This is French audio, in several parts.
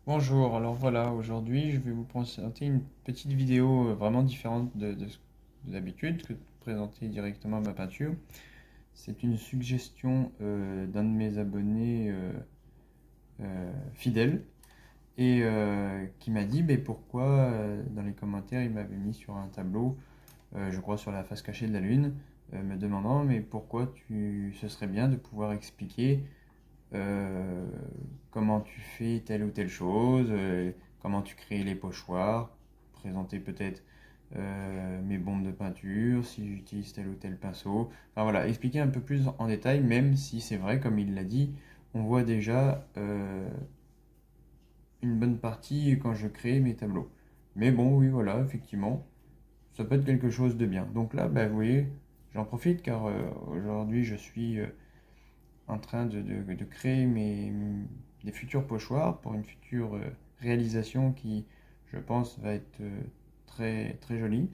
Bonjour, alors voilà, aujourd'hui je vais vous présenter une petite vidéo vraiment différente de d'habitude que de présenter directement ma peinture. C'est une suggestion d'un de mes abonnés fidèles et qui m'a dit mais pourquoi dans les commentaires il m'avait mis sur un tableau, je crois sur la face cachée de la lune, me demandant mais pourquoi ce serait bien de pouvoir expliquer euh, comment tu fais telle ou telle chose, comment tu crées les pochoirs, présenter peut-être mes bombes de peinture, si j'utilise tel ou tel pinceau. Enfin voilà, expliquer un peu plus en détail, même si c'est vrai, comme il l'a dit, on voit déjà une bonne partie quand je crée mes tableaux. Mais bon, oui, voilà, effectivement, ça peut être quelque chose de bien. Donc là, bah, vous voyez, j'en profite car aujourd'hui je suis en train de créer des futurs pochoirs pour une future réalisation qui, je pense, va être très, très jolie.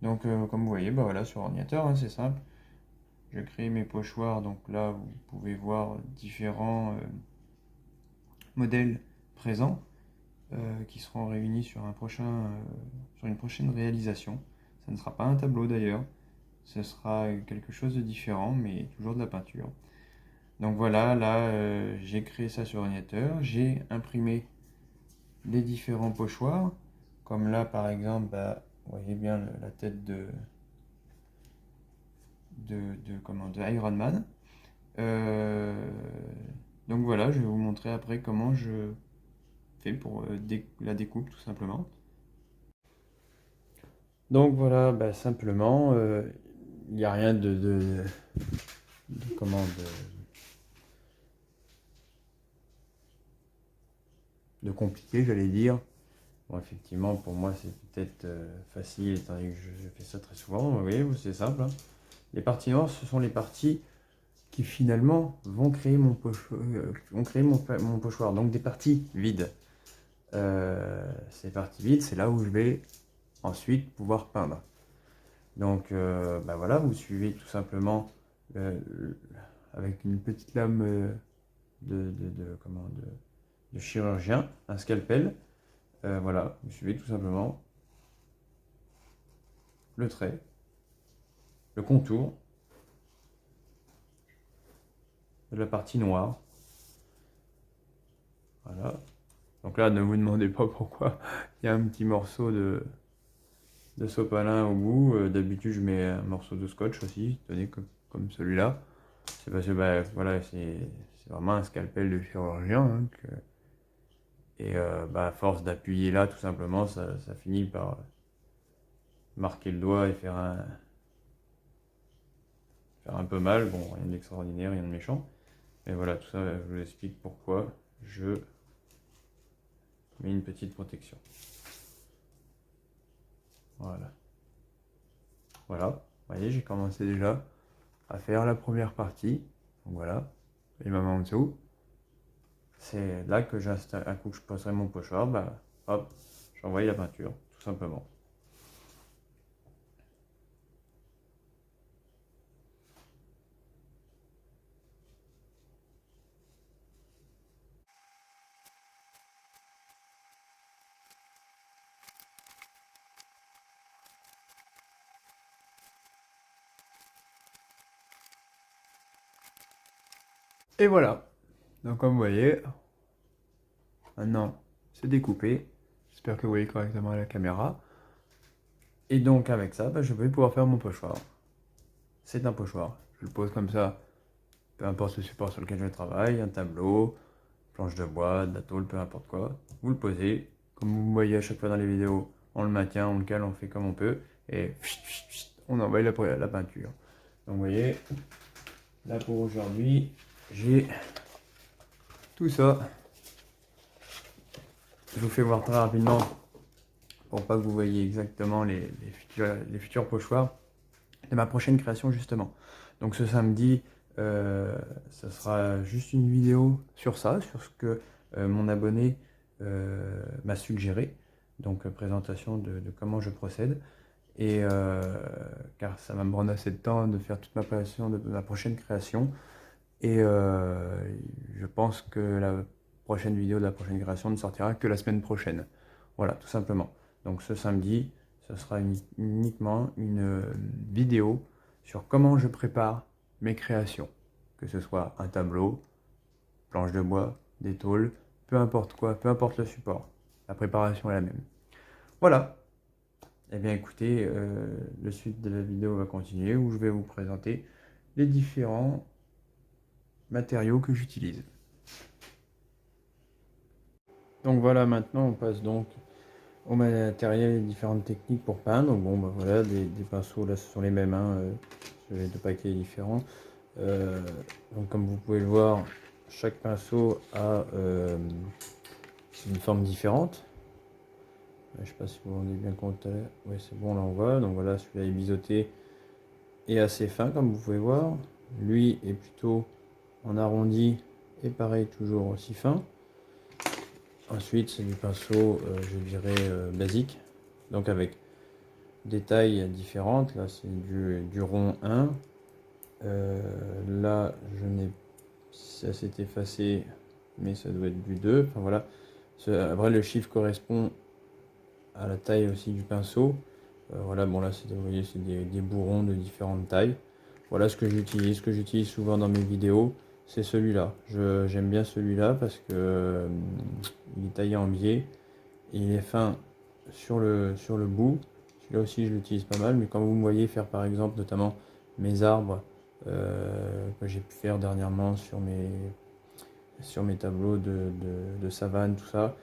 Donc, comme vous voyez, bah voilà, sur ordinateur, hein, c'est simple. Je crée mes pochoirs. Donc là, vous pouvez voir différents modèles présents qui seront réunis sur une prochaine réalisation. Ça ne sera pas un tableau d'ailleurs. Ce sera quelque chose de différent, mais toujours de la peinture. Donc voilà, là j'ai créé ça sur ordinateur, j'ai imprimé les différents pochoirs, comme là par exemple, bah, vous voyez bien la tête de Iron Man. Euh, donc voilà, je vais vous montrer après comment je fais pour la découpe tout simplement. Donc voilà, bah, simplement, il n'y a rien comment, de compliqué, j'allais dire. Bon, effectivement, pour moi, c'est peut-être facile, étant donné que je fais ça très souvent. Vous voyez, c'est simple, hein. Les parties noires, ce sont les parties qui finalement vont créer mon pochoir. Donc des parties vides. Ces parties vides, c'est là où je vais ensuite pouvoir peindre. Donc, bah voilà, vous suivez tout simplement avec une petite lame de chirurgien, un scalpel. Voilà, vous suivez tout simplement le trait, le contour de la partie noire. Voilà. Donc là, ne vous demandez pas pourquoi il y a un petit morceau de sopalin au bout. D'habitude, je mets un morceau de scotch aussi, tenez, comme celui-là. C'est parce que bah, voilà, c'est vraiment un scalpel de chirurgien, hein, et bah, à force d'appuyer là, tout simplement, ça finit par marquer le doigt et faire un peu mal. Bon, rien d'extraordinaire, rien de méchant. Et voilà, tout ça, je vous explique pourquoi je mets une petite protection. Voilà. Voilà. Vous voyez, j'ai commencé déjà à faire la première partie. Donc voilà. Et même en dessous. C'est là que j'installe, un coup que je poserai mon pochoir, bah, hop, j'envoie la peinture, tout simplement. Et voilà. Donc comme vous voyez, maintenant c'est découpé. J'espère que vous voyez correctement à la caméra. Et donc avec ça, bah, je vais pouvoir faire mon pochoir. C'est un pochoir. Je le pose comme ça, peu importe le support sur lequel je travaille, un tableau, planche de bois, de la tôle, peu importe quoi. Vous le posez. Comme vous voyez à chaque fois dans les vidéos, on le maintient, on le cale, on le fait comme on peut. Et on envoie la peinture. Donc vous voyez, là pour aujourd'hui, j'ai tout ça. Je vous fais voir très rapidement pour pas que vous voyez exactement les futurs pochoirs de ma prochaine création justement. Donc ce samedi, ça sera juste une vidéo sur ça, sur ce que mon abonné m'a suggéré. Donc présentation de comment je procède. Et car ça va me prendre assez de temps de faire toute ma création, de ma prochaine création. Et je pense que la prochaine vidéo de la prochaine création ne sortira que la semaine prochaine. Voilà, tout simplement. Donc ce samedi, ce sera uniquement une vidéo sur comment je prépare mes créations. Que ce soit un tableau, planche de bois, des tôles, peu importe quoi, peu importe le support. La préparation est la même. Voilà. Eh bien écoutez, la suite de la vidéo va continuer où je vais vous présenter les différents matériaux que j'utilise. Donc voilà, maintenant on passe donc au matériel et différentes techniques pour peindre. Bon bah voilà, des pinceaux là ce sont les mêmes, hein, j'ai deux paquets différents. Donc comme vous pouvez le voir, chaque pinceau a une forme différente. Je sais pas si vous vous rendez bien compte. Oui, c'est bon, là on voit. Donc voilà, celui-là est biseauté et assez fin comme vous pouvez voir. Lui est plutôt en arrondi et pareil toujours aussi fin. Ensuite c'est du pinceau je dirais basique, donc avec des tailles différentes. Là c'est du rond 1. Là je n'ai, ça s'est effacé mais ça doit être du 2. Enfin voilà, après le chiffre correspond à la taille aussi du pinceau. Voilà, bon là vous voyez c'est des bourrons de différentes tailles. Voilà ce que j'utilise souvent dans mes vidéos, c'est celui-là. J'aime bien celui-là parce que il est taillé en biais et il est fin sur le bout. Celui-là aussi je l'utilise pas mal, mais quand vous me voyez faire par exemple notamment mes arbres que j'ai pu faire dernièrement sur mes tableaux de savane, tout ça,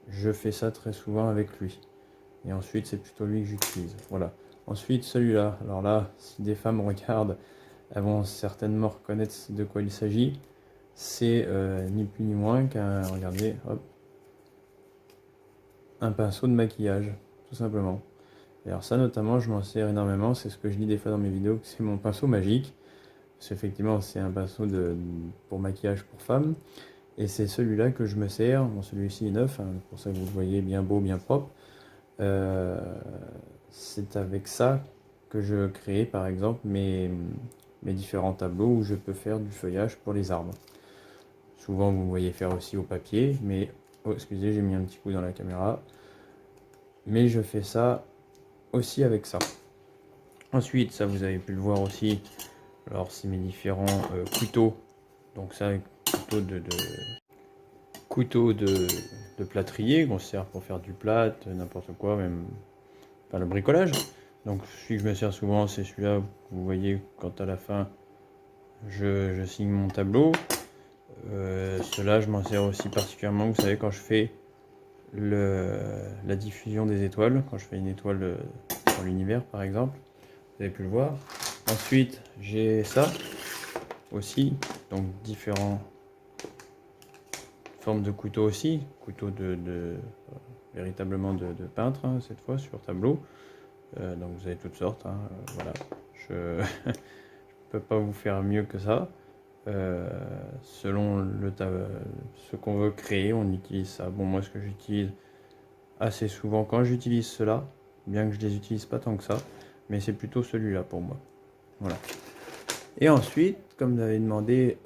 je fais ça très souvent avec lui. Et ensuite c'est plutôt lui que j'utilise. Voilà. Ensuite celui-là, alors là si des femmes regardent, elles vont certainement reconnaître de quoi il s'agit. C'est ni plus ni moins qu'un, regardez, hop, un pinceau de maquillage, tout simplement. Et alors ça notamment je m'en sers énormément, c'est ce que je dis des fois dans mes vidéos, que c'est mon pinceau magique. Parce qu'effectivement c'est un pinceau pour maquillage pour femmes. Et c'est celui-là que je me sers. Bon, celui-ci est neuf, hein, pour ça que vous le voyez bien beau, bien propre. C'est avec ça que je crée par exemple mes différents tableaux où je peux faire du feuillage pour les arbres. Souvent vous me voyez faire aussi au papier, mais oh, excusez, j'ai mis un petit coup dans la caméra. Mais je fais ça aussi avec ça. Ensuite, ça vous avez pu le voir aussi, alors c'est mes différents couteaux. Donc ça, couteau de plâtrier qu'on sert pour faire du plâtre, n'importe quoi, même enfin, le bricolage. Donc celui que je me sers souvent, c'est celui-là. Vous voyez quand à la fin je signe mon tableau. Cela je m'en sers aussi particulièrement, vous savez, quand je fais la diffusion des étoiles, quand je fais une étoile dans l'univers par exemple, vous avez pu le voir. Ensuite j'ai ça aussi, donc différentes formes de couteaux aussi, couteau véritablement de peintre, hein, cette fois sur tableau. Donc vous avez toutes sortes, hein, voilà. Je peux pas vous faire mieux que ça. Selon ce qu'on veut créer, on utilise ça. Bon, moi ce que j'utilise assez souvent quand j'utilise cela, bien que je les utilise pas tant que ça, mais c'est plutôt celui-là pour moi. Voilà. Et ensuite, comme m'avait demandé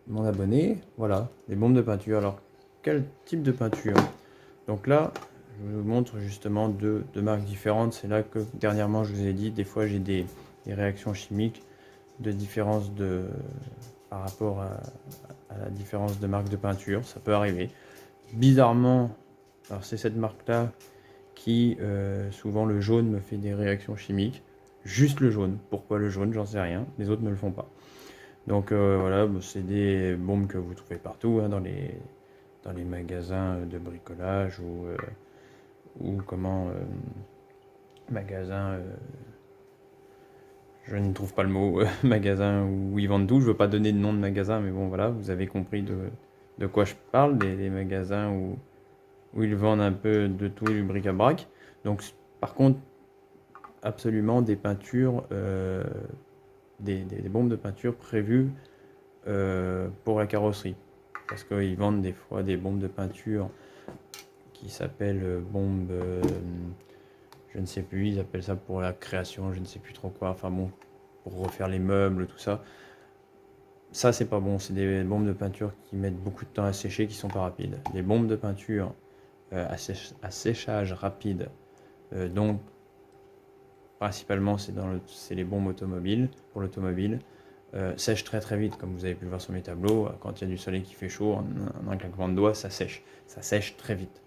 mon abonné, voilà, les bombes de peinture. Alors, quel type de peinture? Donc là, je vous montre justement deux marques différentes. C'est là que dernièrement je vous ai dit, des fois j'ai des réactions chimiques de différence par rapport à la différence de marque de peinture. Ça peut arriver. Bizarrement, alors c'est cette marque-là qui, souvent le jaune me fait des réactions chimiques. Juste le jaune. Pourquoi le jaune? J'en sais rien. Les autres ne le font pas. Donc voilà, c'est des bombes que vous trouvez partout, hein, dans les magasins de bricolage ou comment magasin, je ne trouve pas le mot, magasin où ils vendent tout. Je veux pas donner de nom de magasin, mais bon voilà, vous avez compris de quoi je parle, des magasins où ils vendent un peu de tout, du bric-à-brac. Donc par contre, absolument des peintures, des bombes de peinture prévues pour la carrosserie, parce qu'ils vendent des fois des bombes de peinture qui s'appellent bombes, je ne sais plus, ils appellent ça pour la création, je ne sais plus trop quoi, enfin bon, pour refaire les meubles, tout ça. Ça, c'est pas bon. C'est des bombes de peinture qui mettent beaucoup de temps à sécher, qui sont pas rapides. Les bombes de peinture à séchage rapide, donc principalement c'est les bombes automobiles, pour l'automobile, sèchent très très vite, comme vous avez pu le voir sur mes tableaux. Quand il y a du soleil qui fait chaud, en un claquement de doigts, ça sèche très vite.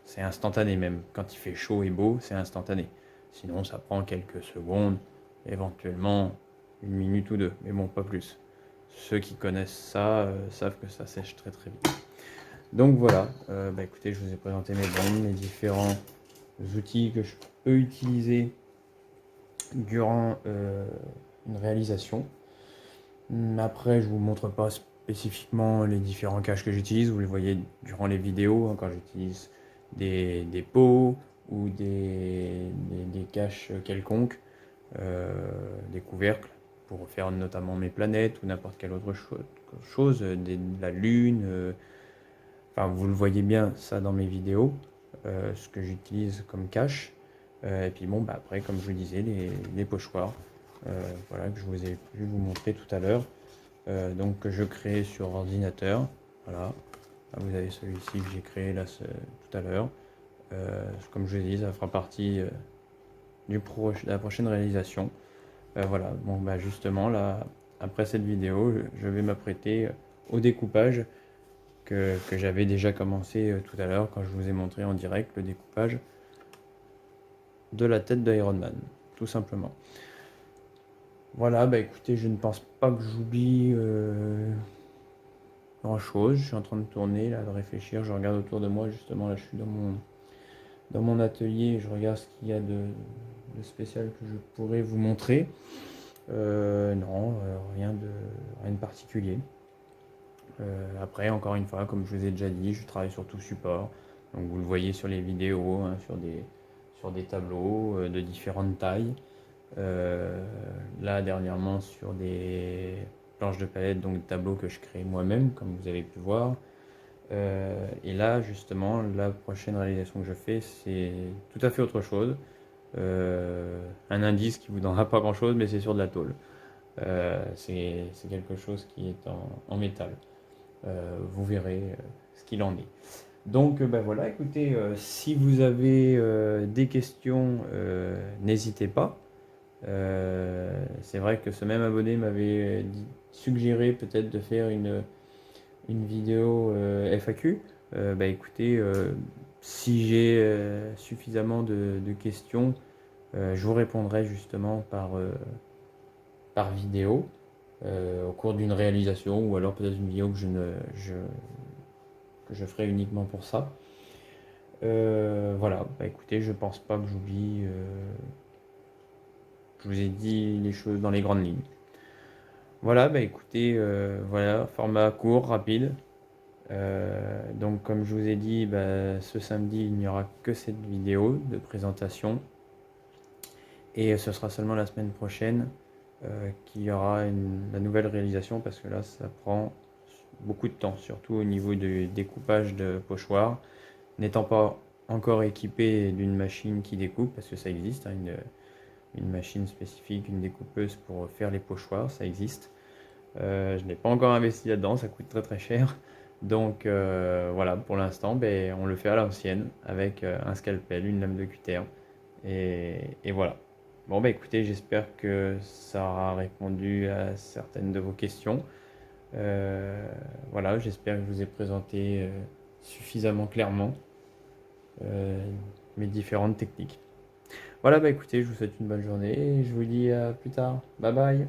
C'est instantané même. Quand il fait chaud et beau, c'est instantané. Sinon, ça prend quelques secondes, éventuellement une minute ou deux, mais bon, pas plus. Ceux qui connaissent ça savent que ça sèche très très vite. Donc voilà, écoutez, je vous ai présenté mes bombes, les différents outils que je peux utiliser durant une réalisation. Après, je vous montre pas spécifiquement les différents caches que j'utilise, vous les voyez durant les vidéos, quand j'utilise des pots ou des caches quelconques, des couvercles, pour faire notamment mes planètes ou n'importe quelle autre chose, la lune. Enfin, vous le voyez bien ça dans mes vidéos, ce que j'utilise comme cache. Et puis bon, après, comme je vous disais, les pochoirs, voilà, que je vous ai pu vous montrer tout à l'heure. Donc que je crée sur ordinateur. Voilà. Là, vous avez celui-ci que j'ai créé là tout à l'heure. Comme je vous ai dit, ça fera partie de la prochaine réalisation. Voilà, bon justement là, après cette vidéo, je vais m'apprêter au découpage que j'avais déjà commencé tout à l'heure quand je vous ai montré en direct le découpage de la tête d'Iron Man, tout simplement. Voilà, écoutez, je ne pense pas que j'oublie grand chose. Je suis en train de tourner, là, de réfléchir. Je regarde autour de moi, justement, là, je suis dans mon atelier et je regarde ce qu'il y a de spécial que je pourrais vous montrer. Non, rien de particulier. Après, encore une fois, comme je vous ai déjà dit, je travaille sur tout support. Donc vous le voyez sur les vidéos, hein, sur des tableaux de différentes tailles. Là, dernièrement, sur des planches de palette, donc des tableaux que je crée moi-même, comme vous avez pu voir. Et là, justement, la prochaine réalisation que je fais, c'est tout à fait autre chose. Un indice qui vous donnera pas grand-chose, mais c'est sur de la tôle. C'est quelque chose qui est en métal. Vous verrez ce qu'il en est. Donc voilà, écoutez, si vous avez des questions, n'hésitez pas. C'est vrai que ce même abonné m'avait suggéré peut-être de faire une vidéo FAQ. Écoutez, si j'ai suffisamment de questions, je vous répondrai justement par vidéo au cours d'une réalisation, ou alors peut-être une vidéo que je ferai uniquement pour ça. Voilà, écoutez, je pense pas que j'oublie. Je vous ai dit les choses dans les grandes lignes. Voilà, écoutez, voilà, format court, rapide. Donc comme je vous ai dit, ce samedi, il n'y aura que cette vidéo de présentation. Et ce sera seulement la semaine prochaine qu'il y aura la nouvelle réalisation, parce que là, ça prend beaucoup de temps, surtout au niveau du découpage de pochoirs. N'étant pas encore équipé d'une machine qui découpe, parce que ça existe, hein, une machine spécifique, une découpeuse pour faire les pochoirs, ça existe. Je n'ai pas encore investi là-dedans, ça coûte très très cher. Donc voilà, pour l'instant, on le fait à l'ancienne avec un scalpel, une lame de cutter. Et voilà. Bon, écoutez, j'espère que ça aura répondu à certaines de vos questions. Voilà, j'espère que je vous ai présenté suffisamment clairement mes différentes techniques. Voilà, écoutez, je vous souhaite une bonne journée et je vous dis à plus tard. Bye bye.